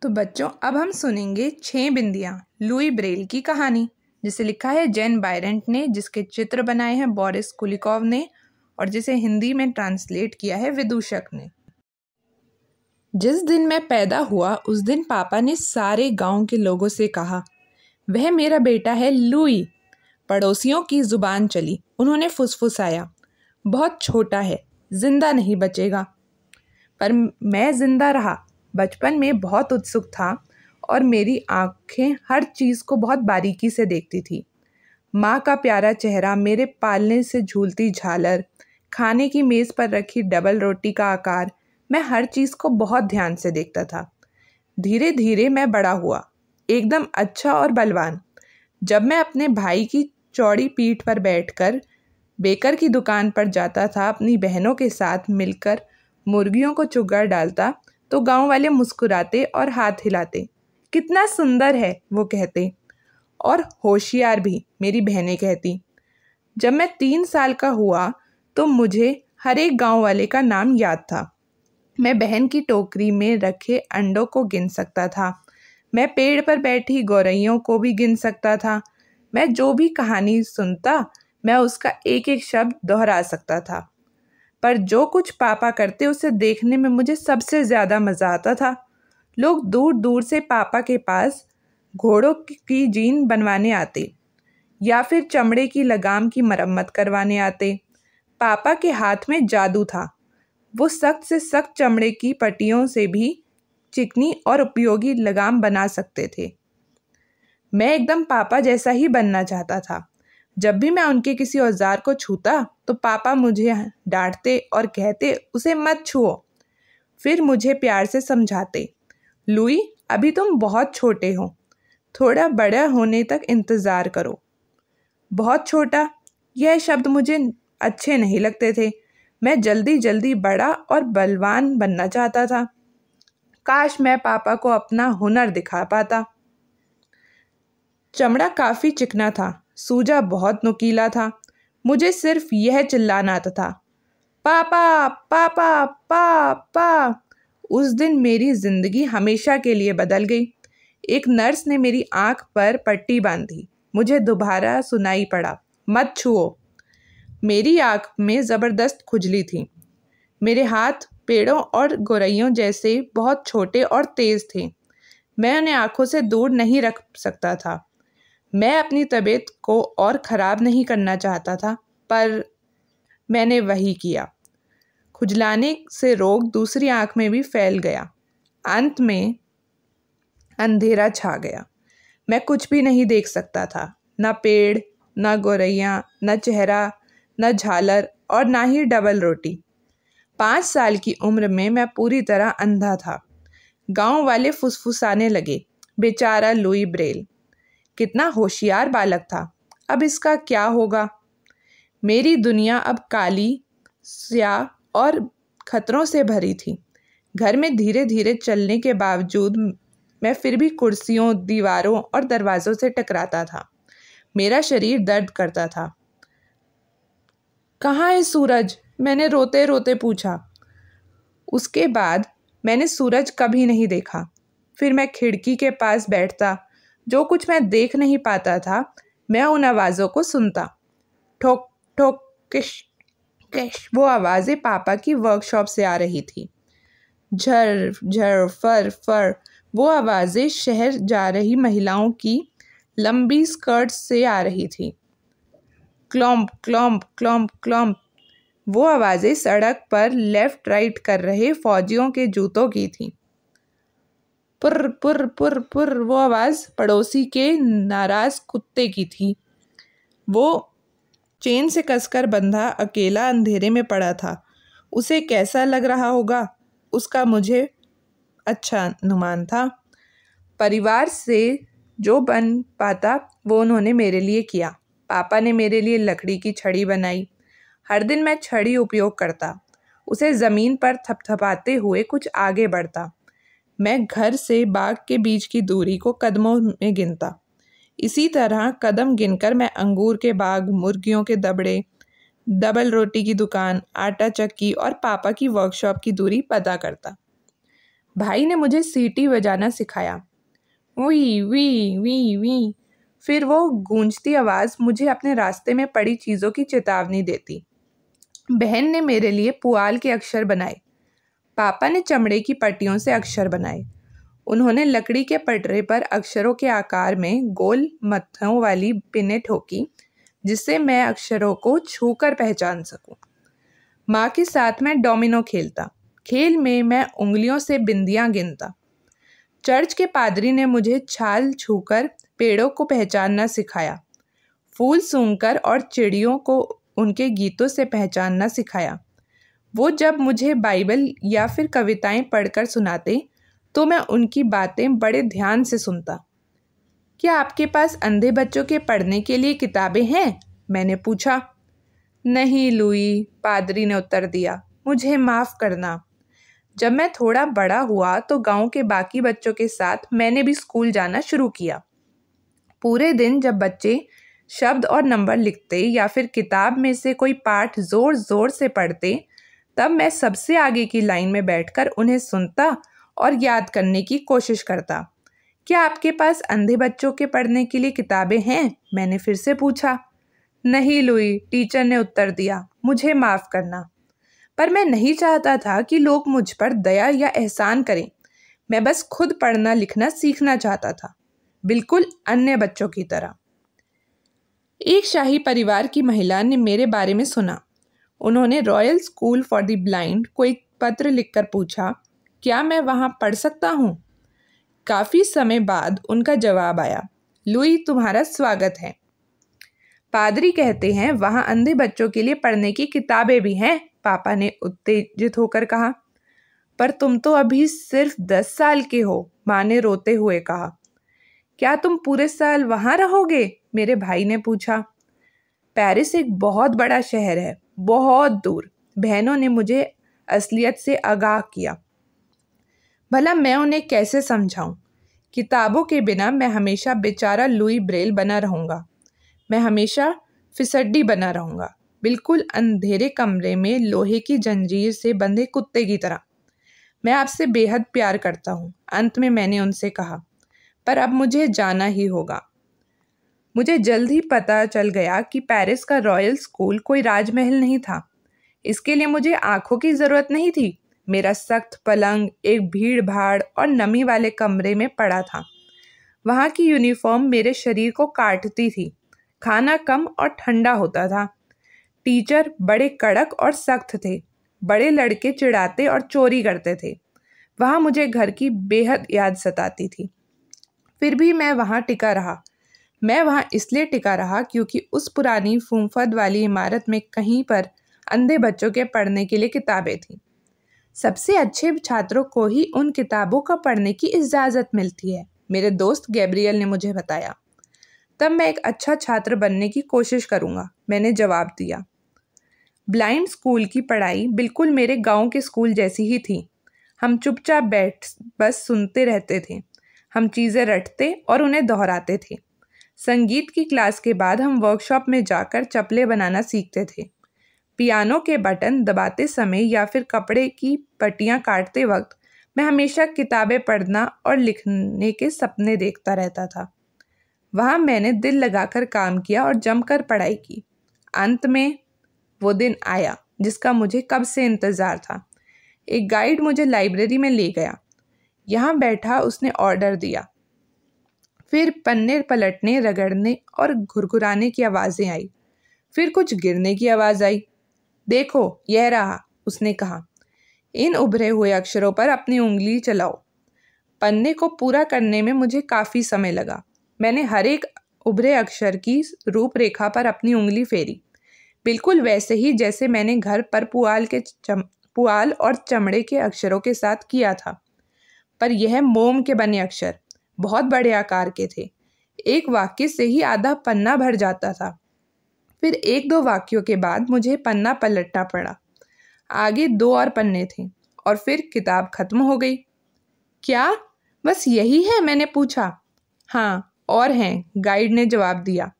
तो बच्चों, अब हम सुनेंगे 6 बिंदियाँ लुई ब्रेल की कहानी, जिसे लिखा है जेन बायरेंट ने, जिसके चित्र बनाए हैं बोरिस कुलिकोव ने और जिसे हिंदी में ट्रांसलेट किया है विदूषक ने। जिस दिन मैं पैदा हुआ उस दिन पापा ने सारे गांव के लोगों से कहा, वह मेरा बेटा है लुई। पड़ोसियों की जुबान चली, उन्होंने फुसफुसाया, बहुत छोटा है, जिंदा नहीं बचेगा। पर मैं जिंदा रहा। बचपन में बहुत उत्सुक था और मेरी आंखें हर चीज़ को बहुत बारीकी से देखती थी। माँ का प्यारा चेहरा, मेरे पालने से झूलती झालर, खाने की मेज़ पर रखी डबल रोटी का आकार, मैं हर चीज़ को बहुत ध्यान से देखता था। धीरे धीरे मैं बड़ा हुआ, एकदम अच्छा और बलवान। जब मैं अपने भाई की चौड़ी पीठ पर बैठकर बेकर की दुकान पर जाता था, अपनी बहनों के साथ मिलकर मुर्गियों को चुगा डालता, तो गांव वाले मुस्कुराते और हाथ हिलाते। कितना सुंदर है, वो कहते। और होशियार भी, मेरी बहनें कहती। जब मैं 3 साल का हुआ तो मुझे हर एक गांव वाले का नाम याद था। मैं बहन की टोकरी में रखे अंडों को गिन सकता था। मैं पेड़ पर बैठी गौरैयों को भी गिन सकता था। मैं जो भी कहानी सुनता, मैं उसका एक एक शब्द दोहरा सकता था। पर जो कुछ पापा करते उसे देखने में मुझे सबसे ज़्यादा मज़ा आता था। लोग दूर दूर से पापा के पास घोड़ों की जीन बनवाने आते या फिर चमड़े की लगाम की मरम्मत करवाने आते। पापा के हाथ में जादू था। वो सख्त से सख्त चमड़े की पट्टियों से भी चिकनी और उपयोगी लगाम बना सकते थे। मैं एकदम पापा जैसा ही बनना चाहता था। जब भी मैं उनके किसी औजार को छूता तो पापा मुझे डांटते और कहते, उसे मत छुओ। फिर मुझे प्यार से समझाते, लुई अभी तुम बहुत छोटे हो, थोड़ा बड़ा होने तक इंतज़ार करो। बहुत छोटा, यह शब्द मुझे अच्छे नहीं लगते थे। मैं जल्दी जल्दी बड़ा और बलवान बनना चाहता था। काश मैं पापा को अपना हुनर दिखा पाता। चमड़ा काफ़ी चिकना था, सूजा बहुत नुकीला था। मुझे सिर्फ यह चिल्लाना आता था, पापा पापा पापा। उस दिन मेरी जिंदगी हमेशा के लिए बदल गई। एक नर्स ने मेरी आंख पर पट्टी बांधी। मुझे दोबारा सुनाई पड़ा, मत छुओ। मेरी आंख में ज़बरदस्त खुजली थी। मेरे हाथ पेड़ों और गौरैयों जैसे बहुत छोटे और तेज़ थे। मैं उन्हें आंखों से दूर नहीं रख सकता था। मैं अपनी तबीयत को और ख़राब नहीं करना चाहता था, पर मैंने वही किया। खुजलाने से रोग दूसरी आंख में भी फैल गया। अंत में अंधेरा छा गया। मैं कुछ भी नहीं देख सकता था, न पेड़, न गौरैया, न चेहरा, न झालर और ना ही डबल रोटी। 5 साल की उम्र में मैं पूरी तरह अंधा था। गांव वाले फुसफुसाने लगे, बेचारा लुई ब्रेल, कितना होशियार बालक था, अब इसका क्या होगा। मेरी दुनिया अब काली, स्याह और खतरों से भरी थी। घर में धीरे धीरे चलने के बावजूद मैं फिर भी कुर्सियों, दीवारों और दरवाज़ों से टकराता था। मेरा शरीर दर्द करता था। कहाँ है सूरज? मैंने रोते रोते पूछा। उसके बाद मैंने सूरज कभी नहीं देखा। फिर मैं खिड़की के पास बैठता। जो कुछ मैं देख नहीं पाता था, मैं उन आवाज़ों को सुनता। ठोक ठोक, किश किश, वो आवाज़ें पापा की वर्कशॉप से आ रही थी। झर झर, फर फर, वो आवाज़ें शहर जा रही महिलाओं की लंबी स्कर्ट से आ रही थी। क्लॉम्प क्लॉम्प क्लॉम्प क्लॉम्प, वो आवाज़ें सड़क पर लेफ्ट राइट कर रहे फौजियों के जूतों की थी। पुर पुर पुर पुर, वो आवाज़ पड़ोसी के नाराज़ कुत्ते की थी। वो चेन से कसकर बंधा अकेला अंधेरे में पड़ा था। उसे कैसा लग रहा होगा, उसका मुझे अच्छा अनुमान था। परिवार से जो बन पाता वो उन्होंने मेरे लिए किया। पापा ने मेरे लिए लकड़ी की छड़ी बनाई। हर दिन मैं छड़ी उपयोग करता, उसे ज़मीन पर थपथपाते हुए कुछ आगे बढ़ता। मैं घर से बाग के बीच की दूरी को कदमों में गिनता। इसी तरह कदम गिनकर मैं अंगूर के बाग, मुर्गियों के दबड़े, डबल रोटी की दुकान, आटा चक्की और पापा की वर्कशॉप की दूरी पता करता। भाई ने मुझे सीटी बजाना सिखाया। वी वी वी वी। फिर वो गूंजती आवाज़ मुझे अपने रास्ते में पड़ी चीज़ों की चेतावनी देती। बहन ने मेरे लिए पुआल के अक्षर बनाए। पापा ने चमड़े की पट्टियों से अक्षर बनाए। उन्होंने लकड़ी के पटरे पर अक्षरों के आकार में गोल मत्थों वाली पिनें ठोकी, जिससे मैं अक्षरों को छूकर पहचान सकूं। माँ के साथ मैं डोमिनो खेलता। खेल में मैं उंगलियों से बिंदियां गिनता। चर्च के पादरी ने मुझे छाल छूकर पेड़ों को पहचानना सिखाया। फूल सूंघकर और चिड़ियों को उनके गीतों से पहचानना सिखाया। वो जब मुझे बाइबल या फिर कविताएं पढ़कर सुनाते तो मैं उनकी बातें बड़े ध्यान से सुनता। क्या आपके पास अंधे बच्चों के पढ़ने के लिए किताबें हैं? मैंने पूछा। नहीं लुई, पादरी ने उत्तर दिया, मुझे माफ़ करना। जब मैं थोड़ा बड़ा हुआ तो गांव के बाकी बच्चों के साथ मैंने भी स्कूल जाना शुरू किया। पूरे दिन जब बच्चे शब्द और नंबर लिखते या फिर किताब में से कोई पाठ ज़ोर ज़ोर से पढ़ते, तब मैं सबसे आगे की लाइन में बैठकर उन्हें सुनता और याद करने की कोशिश करता। क्या आपके पास अंधे बच्चों के पढ़ने के लिए किताबें हैं? मैंने फिर से पूछा। नहीं लुई, टीचर ने उत्तर दिया, मुझे माफ़ करना। पर मैं नहीं चाहता था कि लोग मुझ पर दया या एहसान करें। मैं बस खुद पढ़ना लिखना सीखना चाहता था, बिल्कुल अन्य बच्चों की तरह। एक शाही परिवार की महिला ने मेरे बारे में सुना। उन्होंने royal school for the blind को एक पत्र लिखकर पूछा, क्या मैं वहाँ पढ़ सकता हूँ? काफ़ी समय बाद उनका जवाब आया, लुई, तुम्हारा स्वागत है। पादरी कहते हैं वहाँ अंधे बच्चों के लिए पढ़ने की किताबें भी हैं, पापा ने उत्तेजित होकर कहा। पर तुम तो अभी सिर्फ 10 साल के हो, माँ ने रोते हुए कहा। क्या तुम पूरे साल वहाँ रहोगे? मेरे भाई ने पूछा। पेरिस एक बहुत बड़ा शहर है, बहुत दूर, बहनों ने मुझे असलियत से आगाह किया। भला मैं उन्हें कैसे समझाऊं? किताबों के बिना मैं हमेशा बेचारा लुई ब्रेल बना रहूँगा। मैं हमेशा फिसड्डी बना रहूँगा, बिल्कुल अंधेरे कमरे में लोहे की जंजीर से बंधे कुत्ते की तरह। मैं आपसे बेहद प्यार करता हूँ, अंत में मैंने उनसे कहा, पर अब मुझे जाना ही होगा। मुझे जल्द ही पता चल गया कि पेरिस का रॉयल स्कूल कोई राजमहल नहीं था। इसके लिए मुझे आंखों की ज़रूरत नहीं थी। मेरा सख्त पलंग एक भीड़ भाड़ और नमी वाले कमरे में पड़ा था। वहाँ की यूनिफॉर्म मेरे शरीर को काटती थी। खाना कम और ठंडा होता था। टीचर बड़े कड़क और सख्त थे। बड़े लड़के चिढ़ाते और चोरी करते थे। वहाँ मुझे घर की बेहद याद सताती थी। फिर भी मैं वहाँ टिका रहा। मैं वहाँ इसलिए टिका रहा क्योंकि उस पुरानी फूंफद वाली इमारत में कहीं पर अंधे बच्चों के पढ़ने के लिए किताबें थीं। सबसे अच्छे छात्रों को ही उन किताबों का पढ़ने की इजाज़त मिलती है, मेरे दोस्त गैब्रियल ने मुझे बताया। तब मैं एक अच्छा छात्र बनने की कोशिश करूँगा, मैंने जवाब दिया। ब्लाइंड स्कूल की पढ़ाई बिल्कुल मेरे गांव के स्कूल जैसी ही थी। हम चुपचाप बैठ बस सुनते रहते थे। हम चीज़ें रटते और उन्हें दोहराते थे। संगीत की क्लास के बाद हम वर्कशॉप में जाकर चप्पलें बनाना सीखते थे। पियानो के बटन दबाते समय या फिर कपड़े की पट्टियाँ काटते वक्त मैं हमेशा किताबें पढ़ना और लिखने के सपने देखता रहता था। वहाँ मैंने दिल लगाकर काम किया और जमकर पढ़ाई की। अंत में वो दिन आया जिसका मुझे कब से इंतज़ार था। एक गाइड मुझे लाइब्रेरी में ले गया। यहाँ बैठा उसने ऑर्डर दिया। फिर पन्ने पलटने, रगड़ने और घुरघुराने की आवाज़ें आई। फिर कुछ गिरने की आवाज़ आई। देखो, यह रहा, उसने कहा। इन उभरे हुए अक्षरों पर अपनी उंगली चलाओ। पन्ने को पूरा करने में मुझे काफ़ी समय लगा। मैंने हर एक उभरे अक्षर की रूपरेखा पर अपनी उंगली फेरी, बिल्कुल वैसे ही जैसे मैंने घर पर पुआल और चमड़े के अक्षरों के साथ किया था। पर यह मोम के बने अक्षर बहुत बड़े आकार के थे। एक वाक्य से ही आधा पन्ना भर जाता था। फिर 1-2 वाक्यों के बाद मुझे पन्ना पलटना पड़ा। आगे 2 और पन्ने थे और फिर किताब खत्म हो गई। क्या बस यही है? मैंने पूछा। हाँ, और हैं, गाइड ने जवाब दिया,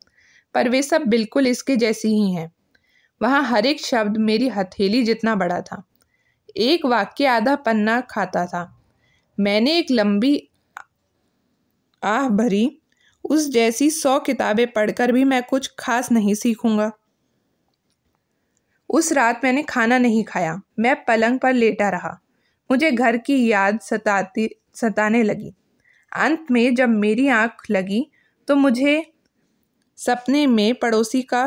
पर वे सब बिल्कुल इसके जैसी ही हैं। वहाँ हर एक शब्द मेरी हथेली जितना बड़ा था। एक वाक्य आधा पन्ना खाता था। मैंने एक लंबी आह भरी, उस जैसी 100 किताबें पढ़कर भी मैं कुछ खास नहीं सीखूंगा। उस रात मैंने खाना नहीं खाया। मैं पलंग पर लेटा रहा। मुझे घर की याद सताने लगी। अंत में जब मेरी आंख लगी तो मुझे सपने में पड़ोसी का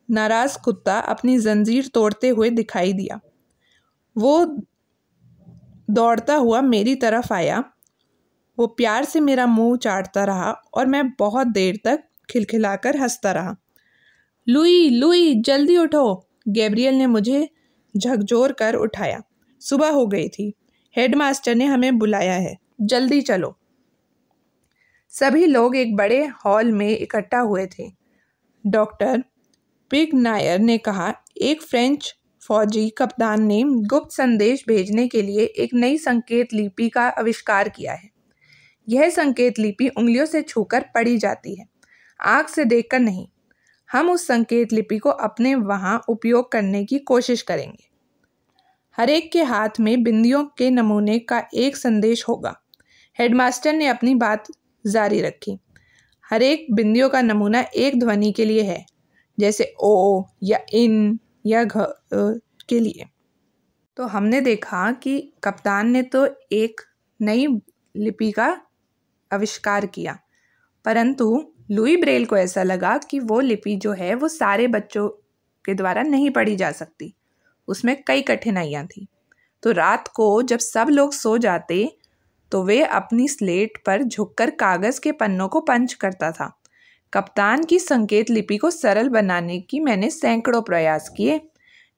नाराज कुत्ता अपनी जंजीर तोड़ते हुए दिखाई दिया। वो दौड़ता हुआ मेरी तरफ आया। वो प्यार से मेरा मुंह चाटता रहा और मैं बहुत देर तक खिलखिलाकर हंसता रहा। लुई, लुई, जल्दी उठो! गैब्रियल ने मुझे झकझोर कर उठाया। सुबह हो गई थी। हेडमास्टर ने हमें बुलाया है, जल्दी चलो। सभी लोग एक बड़े हॉल में इकट्ठा हुए थे। डॉक्टर पिगनायर ने कहा, एक फ्रेंच फौजी कप्तान ने गुप्त संदेश भेजने के लिए एक नई संकेत लिपि का आविष्कार किया है। यह संकेत लिपि उंगलियों से छूकर पढ़ी जाती है, आँख से देखकर नहीं। हम उस संकेत लिपि को अपने वहाँ उपयोग करने की कोशिश करेंगे। हर एक के हाथ में बिंदियों के नमूने का एक संदेश होगा। हेडमास्टर ने अपनी बात जारी रखी। हर एक बिंदियों का नमूना एक ध्वनि के लिए है, जैसे ओ या इन या घ के लिए। तो हमने देखा कि कप्तान ने तो एक नई लिपि का आविष्कार किया, परंतु लुई ब्रेल को ऐसा लगा कि वो लिपि जो है वो सारे बच्चों के द्वारा नहीं पढ़ी जा सकती। उसमें कई कठिनाइयाँ थी। तो रात को जब सब लोग सो जाते तो वे अपनी स्लेट पर झुककर कागज़ के पन्नों को पंच करता था। कप्तान की संकेत लिपि को सरल बनाने की मैंने सैकड़ों प्रयास किए।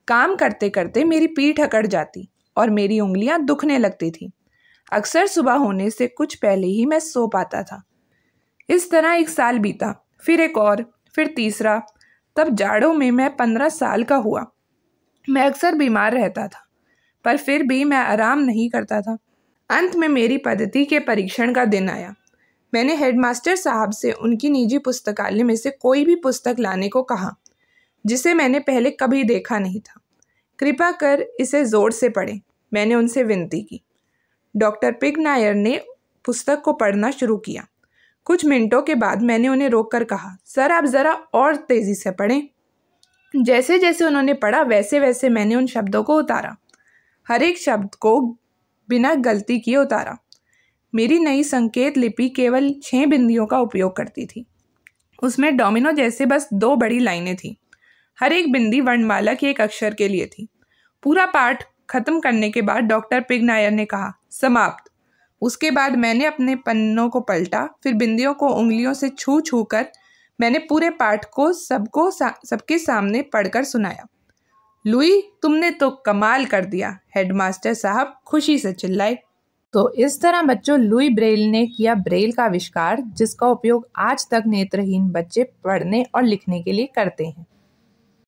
काम करते करते मेरी पीठ अकड़ जाती और मेरी उंगलियां दुखने लगती थी। अक्सर सुबह होने से कुछ पहले ही मैं सो पाता था। इस तरह 1 साल बीता, फिर एक और, फिर तीसरा। तब जाड़ों में मैं 15 साल का हुआ। मैं अक्सर बीमार रहता था, पर फिर भी मैं आराम नहीं करता था। अंत में मेरी पद्धति के परीक्षण का दिन आया। मैंने हेडमास्टर साहब से उनकी निजी पुस्तकालय में से कोई भी पुस्तक लाने को कहा जिसे मैंने पहले कभी देखा नहीं था। कृपा कर इसे ज़ोर से पढ़ें, मैंने उनसे विनती की। डॉक्टर पिगनायर ने पुस्तक को पढ़ना शुरू किया। कुछ मिनटों के बाद मैंने उन्हें रोककर कहा, सर आप ज़रा और तेज़ी से पढ़ें। जैसे जैसे उन्होंने पढ़ा वैसे वैसे मैंने उन शब्दों को उतारा, हर एक शब्द को बिना गलती किए उतारा। मेरी नई संकेत लिपि केवल 6 बिंदियों का उपयोग करती थी। उसमें डोमिनो जैसे बस 2 बड़ी लाइनें थीं। हर एक बिंदी वर्णमाला के एक अक्षर के लिए थी। पूरा पाठ खत्म करने के बाद डॉक्टर पिगनायर ने कहा, समाप्त। उसके बाद मैंने अपने पन्नों को पलटा, फिर बिंदियों को उंगलियों से छू छू कर मैंने पूरे पाठ को सबके सामने पढ़कर सुनाया। लुई, तुमने तो कमाल कर दिया, हेडमास्टर साहब खुशी से चिल्लाए। तो इस तरह बच्चों लुई ब्रेल ने किया ब्रेल का आविष्कार, जिसका उपयोग आज तक नेत्रहीन बच्चे पढ़ने और लिखने के लिए करते हैं।